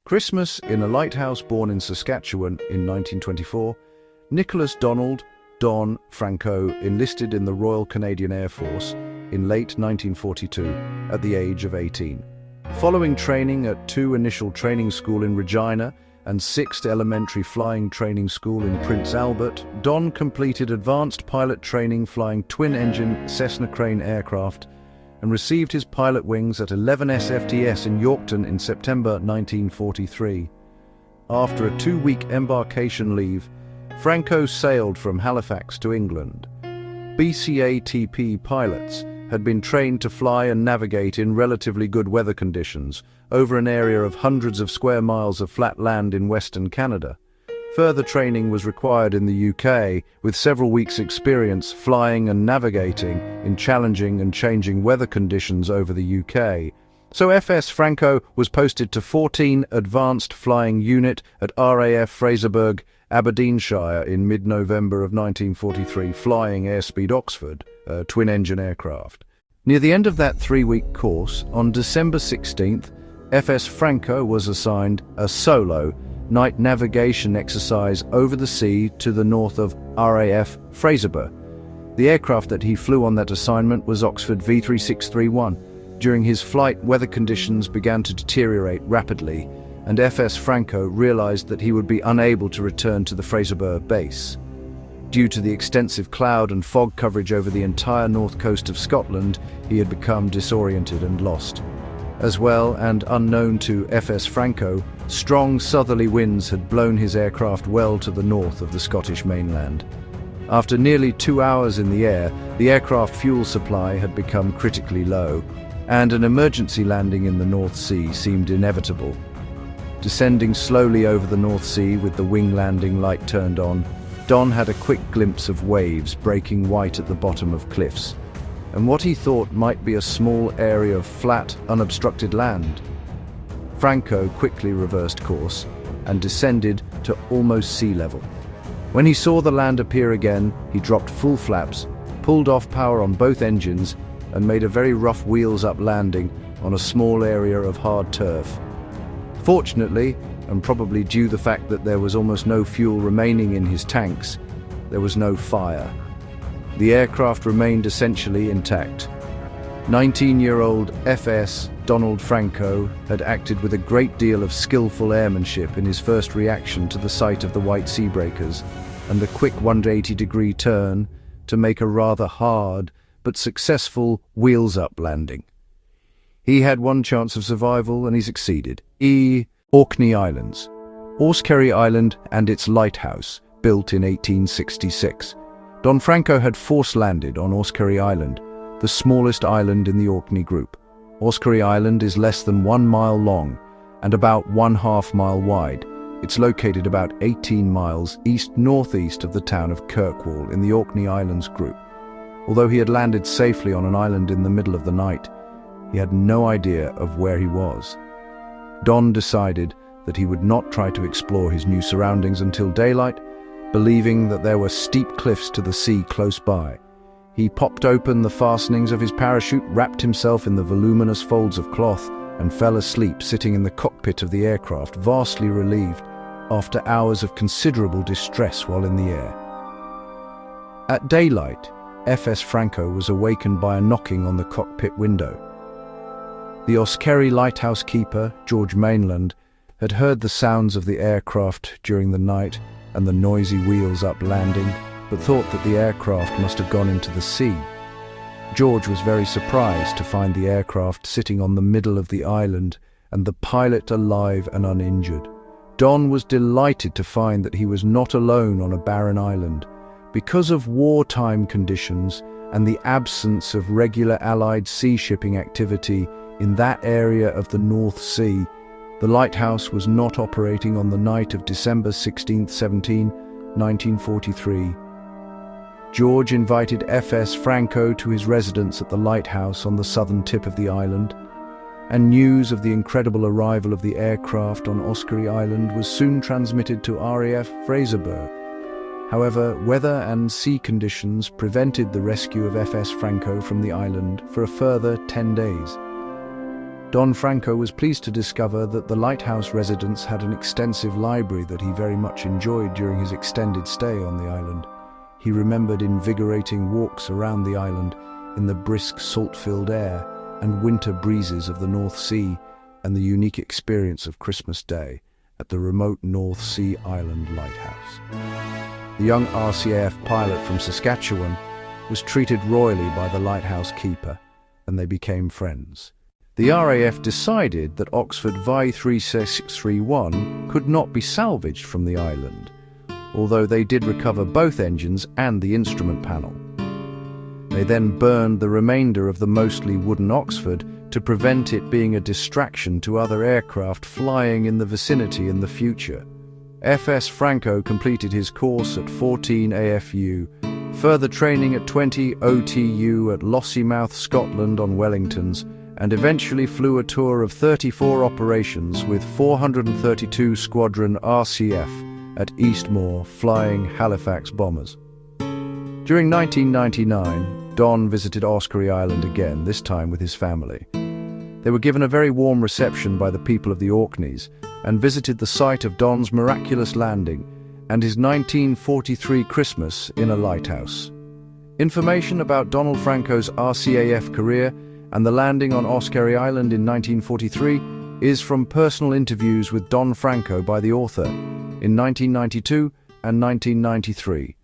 Christmas in a lighthouse born in Saskatchewan in 1924, Nicholas Donald Don Franco enlisted in the Royal Canadian Air Force in late 1942 at the age of 18. Following training at 2 Initial Training School in Regina and 6th Elementary Flying Training School in Prince Albert, Don completed advanced pilot training flying twin-engine Cessna Crane aircraft and received his pilot wings at 11 SFTS in Yorkton in September 1943. After a 2-week embarkation leave, Franco sailed from Halifax to England. BCATP pilots had been trained to fly and navigate in relatively good weather conditions over an area of hundreds of square miles of flat land in Western Canada. Further training was required in the UK, with several weeks' experience flying and navigating in challenging and changing weather conditions over the UK. So FS Franco was posted to 14 Advanced Flying Unit at RAF Fraserburgh, Aberdeenshire in mid-November of 1943, flying Airspeed Oxford, a twin-engine aircraft. Near the end of that 3-week course, on December 16th, FS Franco was assigned a solo night navigation exercise over the sea to the north of RAF Fraserburgh. The aircraft that he flew on that assignment was Oxford V3631. During his flight, weather conditions began to deteriorate rapidly, and FS Franco realized that he would be unable to return to the Fraserburgh base. Due to the extensive cloud and fog coverage over the entire north coast of Scotland, he had become disoriented and lost. As well, and unknown to FS Franco, strong southerly winds had blown his aircraft well to the north of the Scottish mainland. After nearly 2 hours in the air, the aircraft fuel supply had become critically low, and an emergency landing in the North Sea seemed inevitable. Descending slowly over the North Sea with the wing landing light turned on, Don had a quick glimpse of waves breaking white at the bottom of cliffs, and what he thought might be a small area of flat, unobstructed land. Franco quickly reversed course and descended to almost sea level. When he saw the land appear again, he dropped full flaps, pulled off power on both engines, and made a very rough wheels-up landing on a small area of hard turf. Fortunately, and probably due to the fact that there was almost no fuel remaining in his tanks, there was no fire. The aircraft remained essentially intact. 19-year-old FS Donald Franco had acted with a great deal of skillful airmanship in his first reaction to the sight of the white sea breakers and the quick 180-degree turn to make a rather hard but successful wheels-up landing. He had one chance of survival and he succeeded. Orkney Islands. Orskeri Island and its lighthouse, built in 1866. Don Franco had force-landed on Orskeri Island, the smallest island in the Orkney group. Orskeri Island is less than 1 mile long and about 1/2 mile wide. It's located about 18 miles east-northeast of the town of Kirkwall in the Orkney Islands group. Although he had landed safely on an island in the middle of the night, he had no idea of where he was. Don decided that he would not try to explore his new surroundings until daylight, believing that there were steep cliffs to the sea close by. He popped open the fastenings of his parachute, wrapped himself in the voluminous folds of cloth, and fell asleep sitting in the cockpit of the aircraft, vastly relieved after hours of considerable distress while in the air. At daylight, FS Franco was awakened by a knocking on the cockpit window. The Orskeri lighthouse keeper, George Mainland, had heard the sounds of the aircraft during the night and the noisy wheels-up landing, but thought that the aircraft must have gone into the sea. George was very surprised to find the aircraft sitting on the middle of the island and the pilot alive and uninjured. Don was delighted to find that he was not alone on a barren island. Because of wartime conditions and the absence of regular Allied sea shipping activity in that area of the North Sea, the lighthouse was not operating on the night of December 16, 1943. George invited FS Franco to his residence at the lighthouse on the southern tip of the island, and news of the incredible arrival of the aircraft on Orskeri Island was soon transmitted to RAF Fraserburgh. However, weather and sea conditions prevented the rescue of FS Franco from the island for a further 10 days. Don Franco was pleased to discover that the lighthouse residents had an extensive library that he very much enjoyed during his extended stay on the island. He remembered invigorating walks around the island in the brisk salt-filled air and winter breezes of the North Sea, and the unique experience of Christmas Day at the remote North Sea Island Lighthouse. The young RCAF pilot from Saskatchewan was treated royally by the lighthouse keeper, and they became friends. The RAF decided that Oxford Vi-3631 could not be salvaged from the island, although they did recover both engines and the instrument panel. They then burned the remainder of the mostly wooden Oxford to prevent it being a distraction to other aircraft flying in the vicinity in the future. FS Franco completed his course at 14 AFU, further training at 20 OTU at Lossiemouth, Scotland on Wellingtons, and eventually flew a tour of 34 operations with 432 Squadron RCF at Eastmoor, flying Halifax bombers. During 1999, Don visited Oscarry Island again, this time with his family. They were given a very warm reception by the people of the Orkneys and visited the site of Don's miraculous landing and his 1943 Christmas in a lighthouse. Information about Donald Franco's RCAF career and the landing on Oscarry Island in 1943 is from personal interviews with Don Franco by the author in 1992 and 1993.